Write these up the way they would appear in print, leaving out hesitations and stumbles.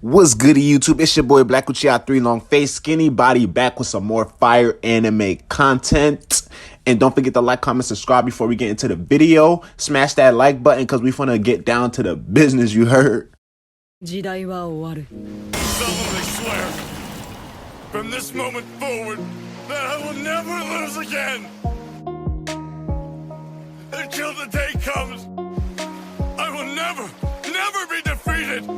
What's good to YouTube? It's your boy Black Uchiha 3 Long Face Skinny Body back with some more fire anime content. And don't forget to like, comment, subscribe before we get into the video. Smash that like button because we finna get down to the business, you heard. I solemnly swear, from this moment forward, that I will never lose again. Until the day comes, I will never be defeated.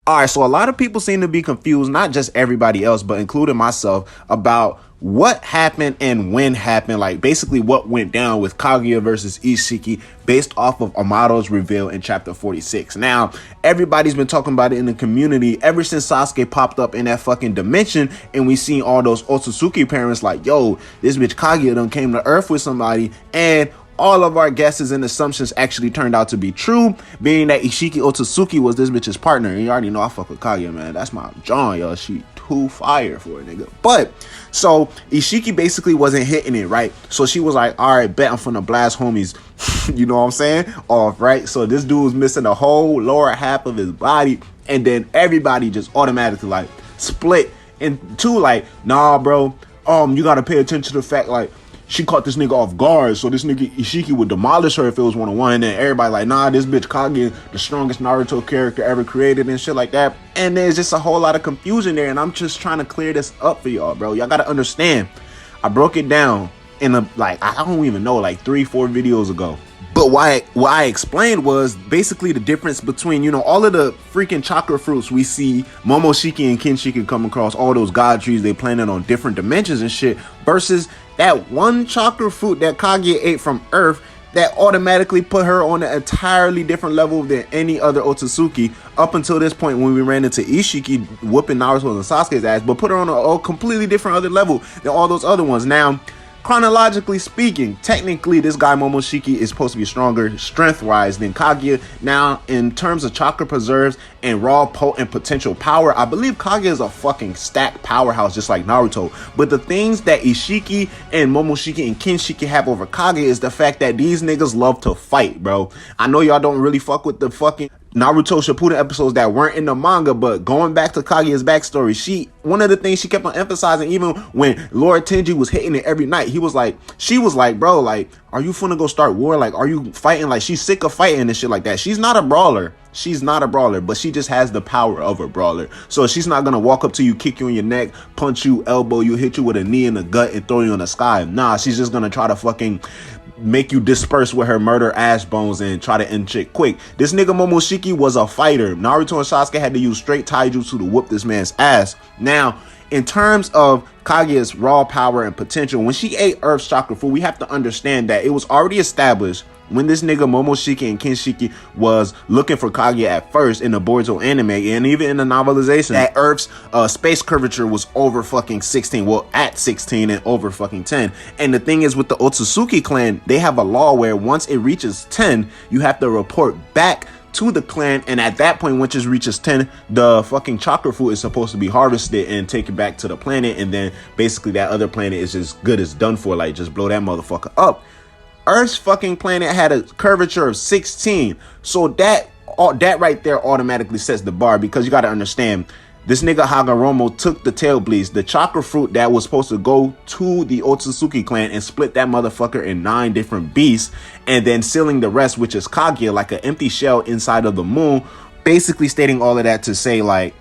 Alright, so a lot of people seem to be confused, not just everybody else, but including myself, about what happened and when happened, like basically what went down with Kaguya versus Isshiki based off of Amado's reveal in chapter 46. Now, everybody's been talking about it in the community ever since Sasuke popped up in that fucking dimension and we seen all those Otsusuki parents like, yo, this bitch Kaguya done came to Earth with somebody, and all of our guesses and assumptions actually turned out to be true, being that Isshiki Otsusuki was this bitch's partner. And you already know I fuck with Kaguya, man. That's my John, yo. She too fire for a nigga. But, so, Isshiki basically wasn't hitting it, right? So she was like, all right, bet I'm finna blast homies, you know what I'm saying, off, right? So this dude was missing the whole lower half of his body, and then everybody just automatically, like, split into, like, nah, bro, you gotta pay attention to the fact, like, she caught this nigga off guard, so this nigga Isshiki would demolish her if it was one-on-one, and then everybody like, nah, this bitch Kaguya, the strongest Naruto character ever created and shit like that. And there's just a whole lot of confusion there, and I'm just trying to clear this up for y'all, bro. Y'all gotta understand, I broke it down in a, like, I don't even know, like 3-4 videos ago. But what I explained was basically the difference between, you know, all of the freaking chakra fruits we see Momoshiki and Kinshiki come across, all those god trees they planted on different dimensions and shit, versus that one chakra fruit that Kaguya ate from Earth that automatically put her on an entirely different level than any other Otsutsuki up until this point when we ran into Isshiki whooping Naruto and Sasuke's ass, but put her on a completely different other level than all those other ones. Now, chronologically speaking, technically this guy Momoshiki is supposed to be stronger strength-wise than Kaguya. Now, in terms of chakra preserves and raw potent potential power, I believe Kaguya is a fucking stacked powerhouse just like Naruto. But the things that Isshiki and Momoshiki and Kinshiki have over Kaguya is the fact that these niggas love to fight, bro. I know y'all don't really fuck with the fucking Naruto Shippuden episodes that weren't in the manga, but going back to Kaguya's backstory, one of the things she kept on emphasizing, even when Lord Tenji was hitting it every night, she was like, bro, like, are you finna go start war? Like, are you fighting? Like, she's sick of fighting and shit like that. She's not a brawler. She's not a brawler, but she just has the power of a brawler. So she's not gonna walk up to you, kick you in your neck, punch you, elbow you, hit you with a knee in the gut and throw you in the sky. Nah, she's just gonna try to fucking make you disperse with her murder ash bones and try to end shit quick. This nigga Momoshiki was a fighter. Naruto and Sasuke had to use straight taijutsu to whoop this man's ass. Now, in terms of Kaguya's raw power and potential, when she ate Earth's chakra fruit, we have to understand that it was already established when this nigga Momoshiki and Kinshiki was looking for Kaguya at first in the Boruto anime and even in the novelization, that Earth's space curvature was over fucking 16, well, at 16 and over fucking 10. And the thing is, with the Otsutsuki clan, they have a law where once it reaches 10, you have to report back to the clan, and at that point, once it reaches 10, the fucking chakra fruit is supposed to be harvested and taken back to the planet, and then basically that other planet is as good as done for, like, just blow that motherfucker up. Earth's fucking planet had a curvature of 16, so that right there automatically sets the bar, because you got to understand, this nigga Hagoromo took the tail bleeds, the chakra fruit that was supposed to go to the Otsusuki clan, and split that motherfucker in 9 different beasts, and then sealing the rest, which is Kaguya, like an empty shell inside of the moon. Basically stating all of that to say, like,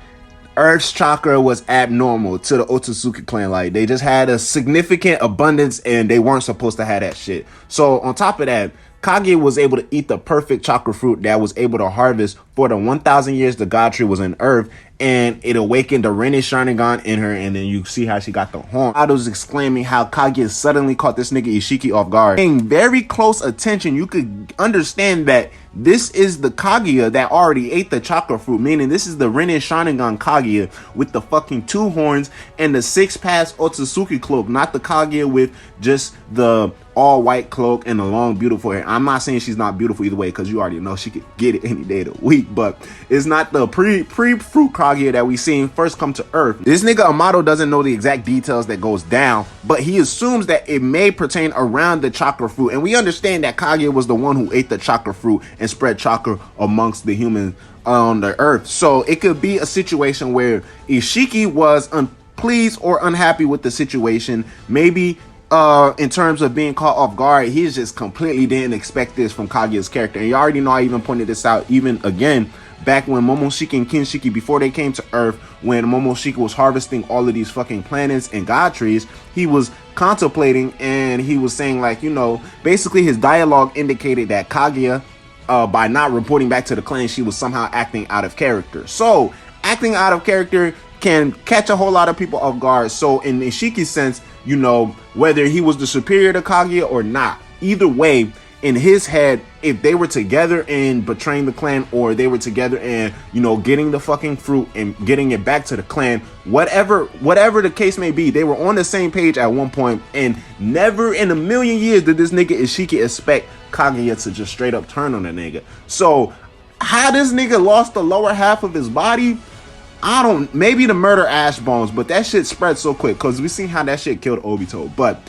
Earth's chakra was abnormal to the Otsusuki clan. Like, they just had a significant abundance and they weren't supposed to have that shit. So on top of that, Kaguya was able to eat the perfect chakra fruit that was able to harvest for the 1,000 years the god tree was in Earth, and it awakened the Rinne Sharingan in her, and then you see how she got the horn. I was exclaiming how Kaguya suddenly caught this nigga Isshiki off guard. Paying very close attention, you could understand that this is the Kaguya that already ate the chakra fruit, meaning this is the Rinne Sharingan Kaguya with the fucking 2 horns and the 6-pass Otsutsuki cloak, not the Kaguya with just the all-white cloak and the long, beautiful hair. I'm not saying she's not beautiful either way, because you already know she could get it any day of the week, but it's not the pre-fruit Kaguya that we seen first come to Earth. This nigga Amado doesn't know the exact details that goes down, but he assumes that it may pertain around the chakra fruit, and we understand that Kaguya was the one who ate the chakra fruit and spread chakra amongst the human on the earth. So it could be a situation where Isshiki was unpleased or unhappy with the situation. Maybe in terms of being caught off guard, he just completely didn't expect this from Kaguya's character. And you already know, I even pointed this out even again back when Momoshiki and Kinshiki, before they came to Earth, when Momoshiki was harvesting all of these fucking planets and god trees, he was contemplating and he was saying, like, you know, basically his dialogue indicated that Kaguya, by not reporting back to the clan, she was somehow acting out of character. So acting out of character can catch a whole lot of people off guard. So in Isshiki's sense, you know, whether he was the superior to Kaguya or not, either way, in his head, if they were together in betraying the clan, or they were together in, you know, getting the fucking fruit and getting it back to the clan, whatever the case may be, they were on the same page at one point. And never in a million years did this nigga Isshiki expect Kaguya to just straight up turn on the nigga. So how this nigga lost the lower half of his body, I don't, maybe the murder ash bones, but that shit spread so quick because we seen how that shit killed Obito. But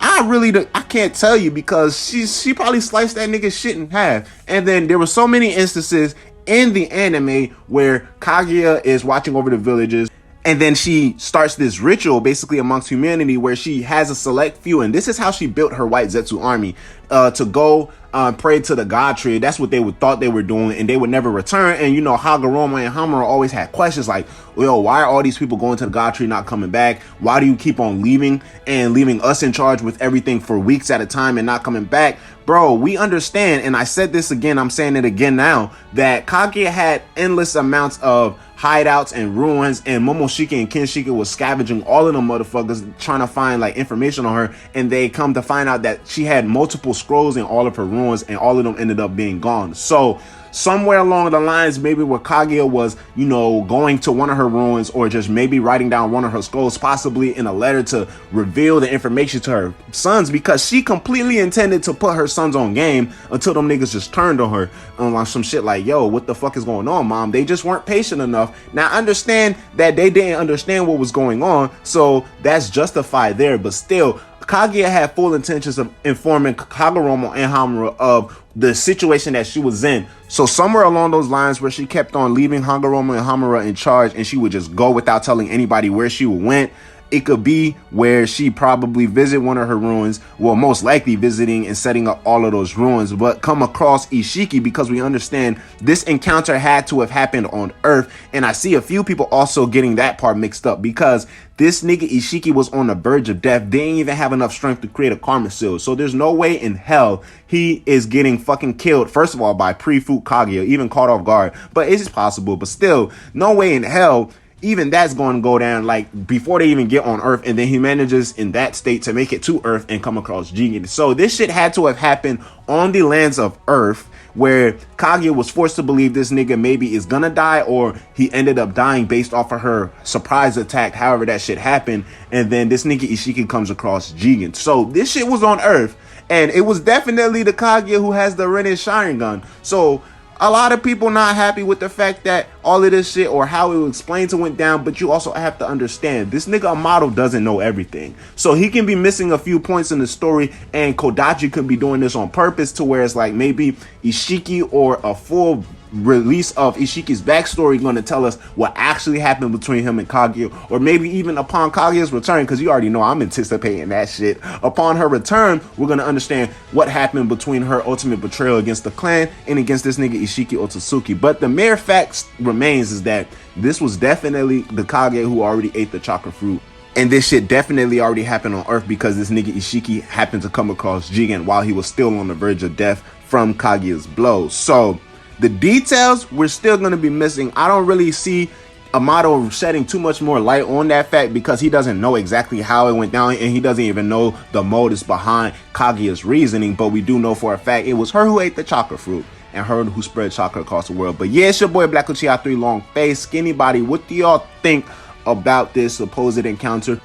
I can't tell you, because she probably sliced that nigga shit in half. And then there were so many instances in the anime where Kaguya is watching over the villages, and then she starts this ritual basically amongst humanity where she has a select few, and this is how she built her white Zetsu army, to go pray to the god tree. That's what they thought they were doing, and they would never return. And you know, Hagoromo and Hamura always had questions like, well, why are all these people going to the god tree not coming back? Why do you keep on leaving and leaving us in charge with everything for weeks at a time and not coming back? Bro, we understand, and I said this again, I'm saying it again now, that Kaguya had endless amounts of hideouts and ruins, and Momoshiki and Kinshiki was scavenging all of them motherfuckers trying to find like information on her, and they come to find out that she had multiple scrolls in all of her ruins, and all of them ended up being gone. So somewhere along the lines, maybe where Kaguya was, you know, going to one of her ruins, or just maybe writing down one of her scrolls, possibly in a letter to reveal the information to her sons, because she completely intended to put her sons on game until them niggas just turned on her on some shit like, yo, what the fuck is going on, mom? They just weren't patient enough. Now, I understand that they didn't understand what was going on, so that's justified there, but still, Kaguya had full intentions of informing Hagoromo and Hamura of the situation that she was in. So somewhere along those lines where she kept on leaving Hagoromo and Hamura in charge, and she would just go without telling anybody where she went, it could be where she probably visit one of her ruins, well, most likely visiting and setting up all of those ruins, but come across Isshiki, because we understand this encounter had to have happened on Earth. And I see a few people also getting that part mixed up, because this nigga Isshiki was on the verge of death. They didn't even have enough strength to create a karma seal. So there's no way in hell he is getting fucking killed, first of all, by pre-food Kaguya, even caught off guard. But it's possible, but still, no way in hell even that's going to go down, like, before they even get on Earth. And then he manages in that state to make it to Earth and come across Jigen. So this shit had to have happened on the lands of Earth, where Kaguya was forced to believe this nigga maybe is gonna die, or he ended up dying based off of her surprise attack, however that shit happened. And then this nigga Isshiki comes across Jigen. So this shit was on Earth, and it was definitely the Kaguya who has the Renin Sharingan. So a lot of people not happy with the fact that all of this shit, or how it was explained to went down, but you also have to understand, this nigga Amato doesn't know everything. So he can be missing a few points in the story, and Kodachi could be doing this on purpose, to where it's like maybe Isshiki or a full release of Ishiki's backstory going to tell us what actually happened between him and Kaguya, or maybe even upon Kaguya's return, because you already know I'm anticipating that shit. Upon her return, we're going to understand what happened between her ultimate betrayal against the clan and against this nigga Isshiki Otsusuki. But the mere fact remains is that this was definitely the Kaguya who already ate the chakra fruit. And this shit definitely already happened on Earth, because this nigga Isshiki happened to come across Jigen while he was still on the verge of death from Kaguya's blows. So the details we're still going to be missing. I don't really see Amato shedding too much more light on that fact, because he doesn't know exactly how it went down, and he doesn't even know the motives behind Kaguya's reasoning. But we do know for a fact it was her who ate the chakra fruit, and her who spread chakra across the world. But yeah, it's your boy Black Uchiha 3 Long Face Skinny Body. What do y'all think about this supposed encounter?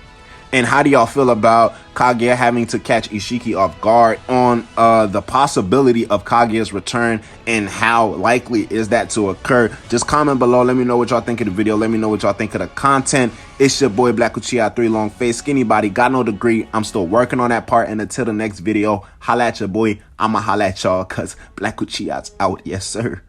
And how do y'all feel about Kaguya having to catch Isshiki off guard on the possibility of Kaguya's return, and how likely is that to occur? Just comment below. Let me know what y'all think of the video. Let me know what y'all think of the content. It's your boy Black Uchiha 3 Long Face Skinny Body. Got no degree. I'm still working on that part. And until the next video, holla at your boy. I'ma holla at y'all, because Black Uchiha's out. Yes, sir.